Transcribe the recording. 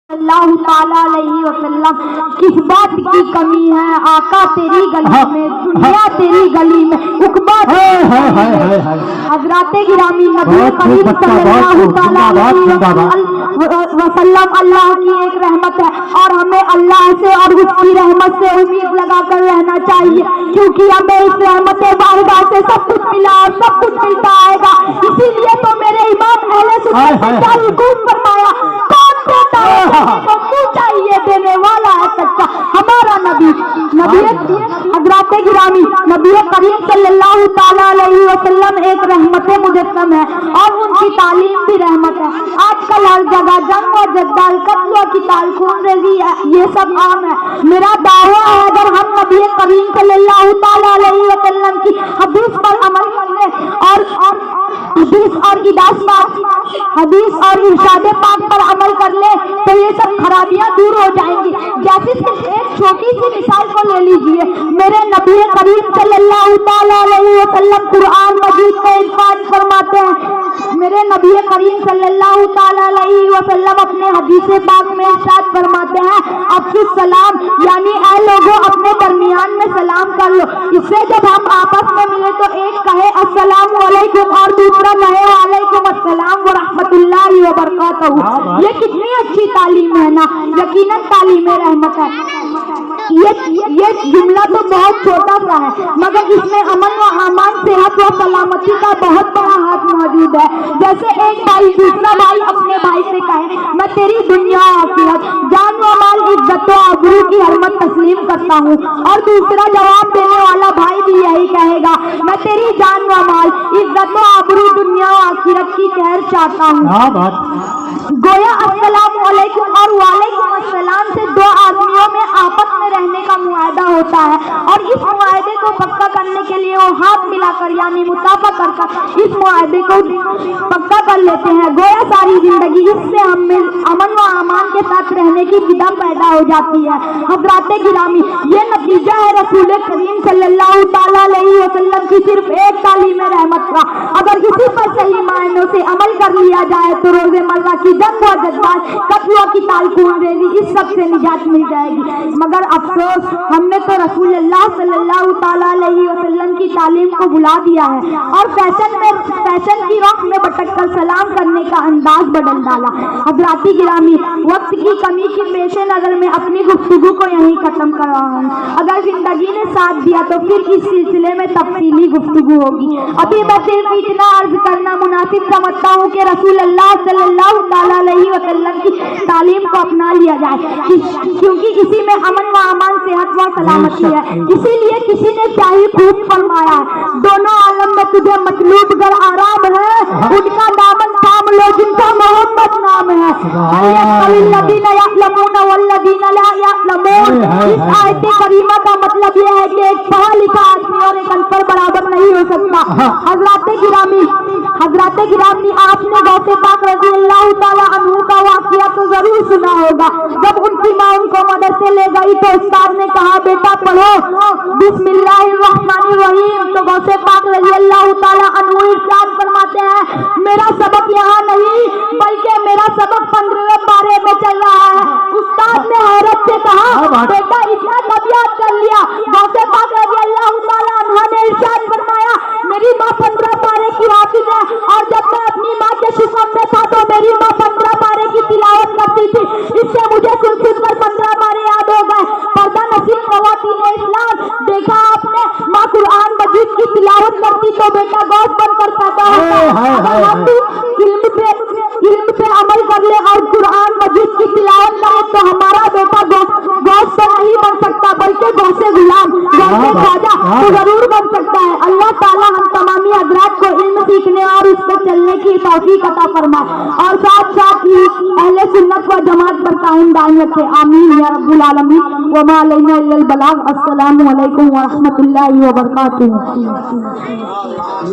اللہ تعالیٰ علیہ وسلم کس بات کی کمی ہے آقا تیری گلی میں دنیا تیری گلی میں عقبہ حضرات گرامی نبی کریم صلی اللہ تعالیٰ علیہ وسلم اللہ کی ایک رحمت ہے اور ہمیں اللہ سے اور اس کی رحمت سے امید لگا کر رہنا چاہیے کیونکہ ہمیں اس رحمت واحدہ سے سب کچھ ملا اور سب کچھ ملتا آئے گا. اسی لیے تو میرے امام اہل سنت کا حکم فرمایا چاہیے دینے والا ہے سچا ہمارا نبی حضرات گرامی نبی کریم صلی اللہ تعالیٰ علیہ وسلم ایک رحمت مجسم ہے اور ان کی تعلیم بھی رحمت ہے. آج کل ہر جگہ جنگ و جدال قتل و قتال خون ریزی ہے یہ سب عام ہے. میرا دعویٰ ہے اگر ہم نبی کریم صلی اللہ تعالیٰ علیہ وسلم کی حدیث پر عمل کر لیں اور حدیث اور ارشاد پاک پر عمل کر لے تو یہ سب خرابیاں دور ہو جائیں گی. جیسے صرف ایک چھوٹی سی مثال کو لے لیجئے. میرے نبی کریم صلی اللہ تعالیٰ علیہ وسلم قرآن مجید کا ارشاد فرماتے ہیں. میرے نبی کریم صلی اللہ تعالیٰ علیہ وسلم اپنے حدیث پاک میں ارشاد فرماتے ہیں افشوا السلام یعنی اے لوگوں اپنے درمیان میں سلام کر لو. اس سے جب ہم آپس میں ملے تو ایک کہے السلام علیکم اور دوسرا کہے وعلیکم السلام ورحمۃ اللہ وبرکاتہ. یہ کتنی اچھی تعلیم ہے نا. یقیناً تعلیم رحمت ہے. یہ جملہ تو بہت چھوٹا سا ہے مگر اس میں امن و امان صحت و سلامتی کا بہت بڑا ہاتھ موجود ہے. جیسے ایک بھائی دوسرا بھائی اپنے بھائی سے کہے میں تیری دنیا آخرت جان و مال عزت و آبرو کی حرمت تسلیم کرتا ہوں اور دوسرا جواب دینے والا بھائی بھی یہی کہے گا میں تیری جان و مال عزت و آبرو دنیا و آخرت کی خیر چاہتا ہوں. گویا السلام علیکم اور وعلیکم السلام سے دو آدمیوں میں آپس میں رہنے کا معاہدہ ہوتا ہے اور اس معاہدے کو پکا کرنے کے لیے وہ ہاتھ ملا کر یعنی مصافحہ کر کر اس معاہدے کو پکا کر لیتے ہیں. گویا ساری زندگی اس سے ہم میں امن و امان کے ساتھ رہنے کی فضا پیدا ہو جاتی ہے. حضرات گرامی یہ نتیجہ ہے رسول کریم صلی اللہ تعالیٰ علیہ وسلم کی صرف ایک تعلیم رحمت کا. اگر کسی پر صحیح معنوں سے عمل کر لیا جائے تو روزمرہ کی جنگ و جدال قتل و قتال خون ریزی اس سب سے نجات مل جائے گی. مگر افسوس ہم نے تو رسول اللہ صلی اللہ تعالیٰ علیہ وسلم کی تعلیم کو بھلا دیا ہے اور فیشن کی رخ میں بھٹک کر سلام کرنے کا انداز بدل ڈالا. حضرات گرامی وقت کی کمی کی پیش نظر میں اپنی گفتگو کو یہیں ختم کر رہا ہوں. اگر زندگی نے ساتھ دیا تو پھر اس سلسلے میں تفصیلی گفتگو ہوگی. ابھی میں صرف اتنا عرض کرنا مناسب سمجھتا ہوں کہ رسول اللہ صلی اللہ تعالیٰ علیہ وسلم کی تعلیم کو اپنا لیا جائے کیونکہ اسی میں امن و امان صحت و سلامتی ہے. اسی لیے کسی نے چاہیے خوب فرمایا دونوں عالم میں تجھے مطلوب گر آرام ہے ان کا دامن تھام لو جن کا محمد نام ہے. الذین یعلمون والذین لا یعلمون. اس آیت کریمہ کا مطلب یہ ہے کہ ایک پڑھا لکھا آدمی اور ایک ان پڑھ برابر نہیں ہو سکتا. حضرات گرامی آپ نے غوث پاک رضی اللہ تعالیٰ عنہ کا واقعہ تو ضرور سنا ہوگا. جب ان کی ماں ان کو مدرسے لے گئی تو استاد نے کہا بیٹا پڑھو بسم اللہ الرحمن الرحیم. تو غوث پاک رضی اللہ تعالیٰ عنہ ارشاد فرماتے ہیں میرا سبق یہاں نہیں بلکہ میرا سبق 15ویں پارے میں چل رہا ہے. استاد نے حیرت سے کہا بیٹا اتنا کب یاد کر لیا؟ غوث پاک رضی اللہ تعالیٰ عنہ نے ارشاد فرمایا میری ماں 15 پارے کی حافظ ہے اور جب میں اپنی ماں کے شکم میں تھا تو میری ماں 15 پارے کی تلاوت کرتی تھی. اس سے مجھے سن کر 15 پارے یاد ہو گئے. پردہ نصیب خواتین اسلام دیکھا آپ نے ماں قرآن مجید کی تلاوت کرتی تو بیٹا گوشت بن کر پیدا ہوتا. اگر ہم بھی علم پہ عمل کر لے اور قرآن مجید کی تلاوت کرے تو ہمارا بیٹا گوشت تو نہیں بن سکتا بلکہ گوشت غلام گوشت خواجہ تو ضرور بن سکتا ہے. اللہ تعالیٰ ہم تمامی حضرات کو علم سیکھنے اور اس پر چلنے کی توفیق عطا فرمائے اور ساتھ ساتھ ہی اہل سنت و جماعت پر قائم دائم رکھے. آمین یا رب العالمین. وما علینا الا البلاغ. السلام علیکم ورحمۃ اللہ وبرکاتہ.